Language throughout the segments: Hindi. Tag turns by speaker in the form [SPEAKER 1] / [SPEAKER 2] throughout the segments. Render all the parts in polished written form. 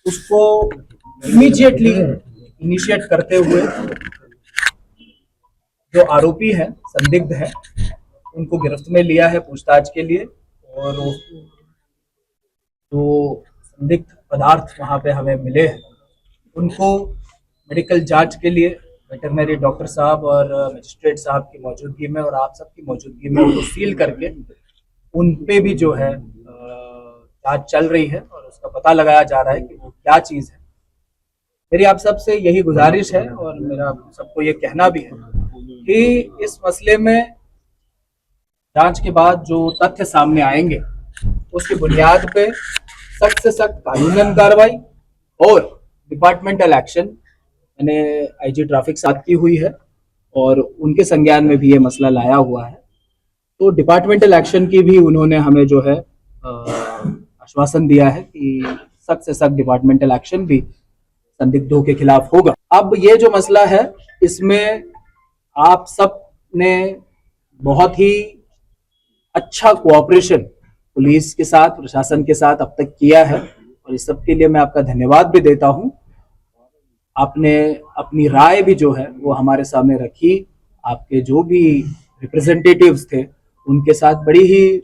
[SPEAKER 1] उसको इमीडिएटली इनिशिएट करते हुए जो आरोपी है, संदिग्ध है, उनको गिरफ्त में लिया है पूछताछ के लिए। और जो संदिग्ध पदार्थ वहाँ पे हमें मिले हैं उनको मेडिकल जांच के लिए वेटरनरी डॉक्टर साहब और मजिस्ट्रेट साहब की मौजूदगी में और आप सबकी मौजूदगी में उनको सील करके उन पे भी जो है जांच चल रही है और उसका पता लगाया जा रहा है कि वो क्या चीज़ है। मेरी आप सबसे यही गुजारिश है और मेरा सबको ये कहना भी है कि इस मसले में जांच के बाद जो तथ्य सामने आएंगे उसकी बुनियाद पे सख्त से सख्त कानूनन कार्रवाई और डिपार्टमेंटल एक्शन मैंने आईजी ट्रैफिक साथ की हुई है और उनके संज्ञान में भी ये मसला लाया हुआ है। तो डिपार्टमेंटल एक्शन की भी उन्होंने हमें जो है आश्वासन दिया है कि सख्त से सख्त डिपार्टमेंटल एक्शन भी संदिग्धों के खिलाफ होगा। अब ये जो मसला है इसमें आप सब ने बहुत ही अच्छा कोऑपरेशन पुलिस के साथ, प्रशासन के साथ अब तक किया है और इस सब के लिए मैं आपका धन्यवाद भी देता हूं। आपने अपनी राय भी जो है वो हमारे सामने रखी। आपके जो भी रिप्रेजेंटेटिव्स थे उनके साथ बड़ी ही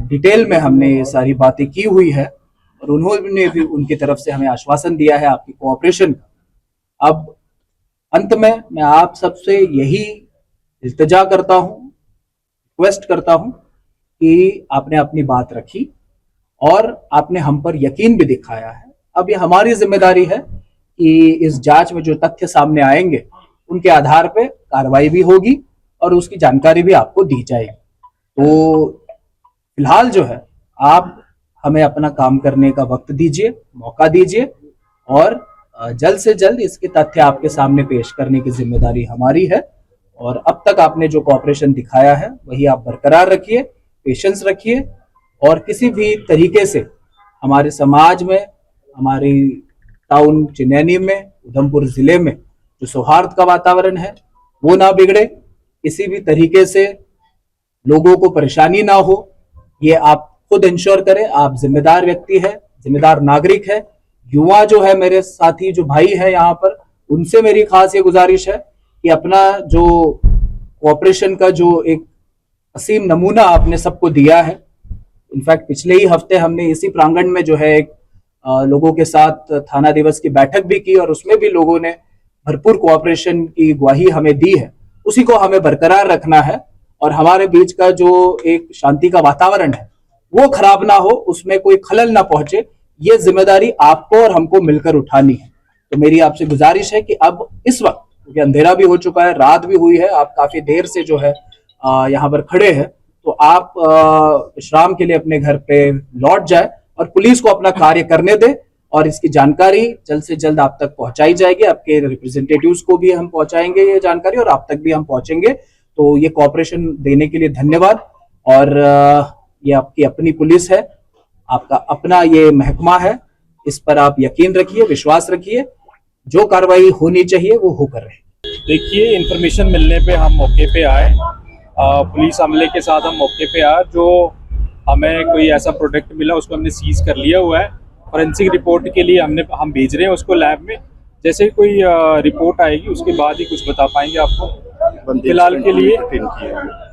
[SPEAKER 1] डिटेल में हमने ये सारी बातें की हुई है और उन्होंने भी उनकी तरफ से हमें आश्वासन दिया है आपकी कोऑपरेशन का। अब अंत में मैं आप सबसे यही इल्तिजा करता हूं, रिक्वेस्ट करता हूं कि आपने अपनी बात रखी और आपने हम पर यकीन भी दिखाया है। अब ये हमारी जिम्मेदारी है कि इस जांच में जो तथ्य सामने आएंगे उनके आधार पे कार्रवाई भी होगी और उसकी जानकारी भी आपको दी जाएगी। तो फिलहाल जो है आप हमें अपना काम करने का वक्त दीजिए, मौका दीजिए और जल्द से जल्द इसके तथ्य आपके सामने पेश करने की जिम्मेदारी हमारी है। और अब तक आपने जो कोऑपरेशन दिखाया है वही आप बरकरार रखिए, पेशेंस रखिए और किसी भी तरीके से हमारे समाज में, हमारी टाउन चिनैनी में, उधमपुर जिले में जो सौहार्द का वातावरण है वो ना बिगड़े, किसी भी तरीके से लोगों को परेशानी ना हो, ये आप खुद इंश्योर करें। आप जिम्मेदार व्यक्ति है, जिम्मेदार नागरिक है। युवा जो है, मेरे साथी जो भाई है यहाँ पर, उनसे मेरी खास ये गुजारिश है कि अपना जो कोऑपरेशन का जो एक असीम नमूना आपने सबको दिया है, इनफैक्ट पिछले ही हफ्ते हमने इसी प्रांगण में जो है एक लोगों के साथ थाना दिवस की बैठक भी की और उसमें भी लोगों ने भरपूर कोऑपरेशन की ग्वाही हमें दी है। उसी को हमें बरकरार रखना है और हमारे बीच का जो एक शांति का वातावरण है वो खराब ना हो, उसमें कोई खलल ना पहुंचे, ये जिम्मेदारी आपको और हमको मिलकर उठानी है। तो मेरी आपसे गुजारिश है कि अब इस वक्त, क्योंकि अंधेरा भी हो चुका है, रात भी हुई है, आप काफी देर से जो है यहाँ पर खड़े हैं, तो आप विश्राम के लिए अपने घर पे लौट जाए और पुलिस को अपना कार्य करने दे और इसकी जानकारी जल्द से जल्द आप तक पहुंचाई जाएगी। आपके रिप्रेजेंटेटिव्स को भी हम पहुंचाएंगे ये जानकारी और आप तक भी हम पहुंचेंगे। तो ये कोऑपरेशन देने के लिए धन्यवाद। और ये आपकी अपनी पुलिस है, आपका अपना ये महकमा है, इस पर आप यकीन रखिए, विश्वास रखिए, जो कार्रवाई होनी चाहिए वो होकर रहे।
[SPEAKER 2] देखिए, इंफॉर्मेशन मिलने पे हम मौके पे आए, पुलिस अमले के साथ हम मौके पे आए। जो हमें कोई ऐसा प्रोडक्ट मिला उसको हमने सीज कर लिया हुआ है। फॉरेंसिक रिपोर्ट के लिए हम भेज रहे हैं उसको लैब में। जैसे कोई रिपोर्ट आएगी उसके बाद ही कुछ बता पाएंगे आपको।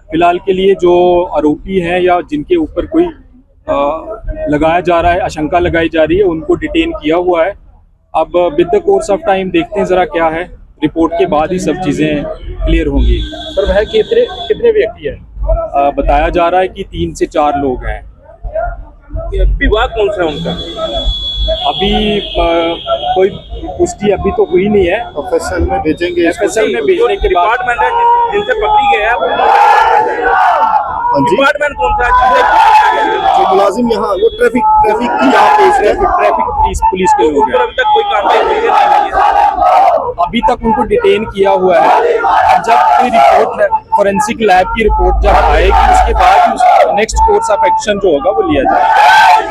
[SPEAKER 2] फिलहाल के लिए जो आरोपी हैं या जिनके ऊपर कोई लगाया जा रहा है, आशंका लगाई जा रही है, उनको डिटेन किया हुआ है। अब with the course of time देखते हैं ज़रा क्या है, रिपोर्ट के बाद ही सब चीज़ें क्लियर होंगी।
[SPEAKER 3] सर वह कितने व्यक्ति हैं?
[SPEAKER 2] बताया जा रहा है कि 3 से 4 लोग हैं।
[SPEAKER 3] विभाग कौन सा है उनका?
[SPEAKER 2] अभी कोई पुष्टि अभी तो हुई नहीं है।
[SPEAKER 4] FSL में भेजेंगे।
[SPEAKER 2] FSL में भेजने के बाद
[SPEAKER 3] डिपार्टमेंट है जिनसे पकड़ी गए हैं, डिपार्टमेंट कौन सा है?
[SPEAKER 4] जो मुलाजिम यहाँ वो ट्रैफिक की यहाँ पे
[SPEAKER 2] ट्रैफिक पुलिस के लोग हैं।
[SPEAKER 3] अभी तक कोई कार्रवाई हुई है?
[SPEAKER 2] अभी तक उनको डिटेन किया हुआ है। अब जब कोई रिपोर्ट, फॉरेंसिक लैब की रिपोर्ट जब आएगी उसके बाद नेक्स्ट कोर्स ऑफ एक्शन जो होगा वो लिया जाएगा।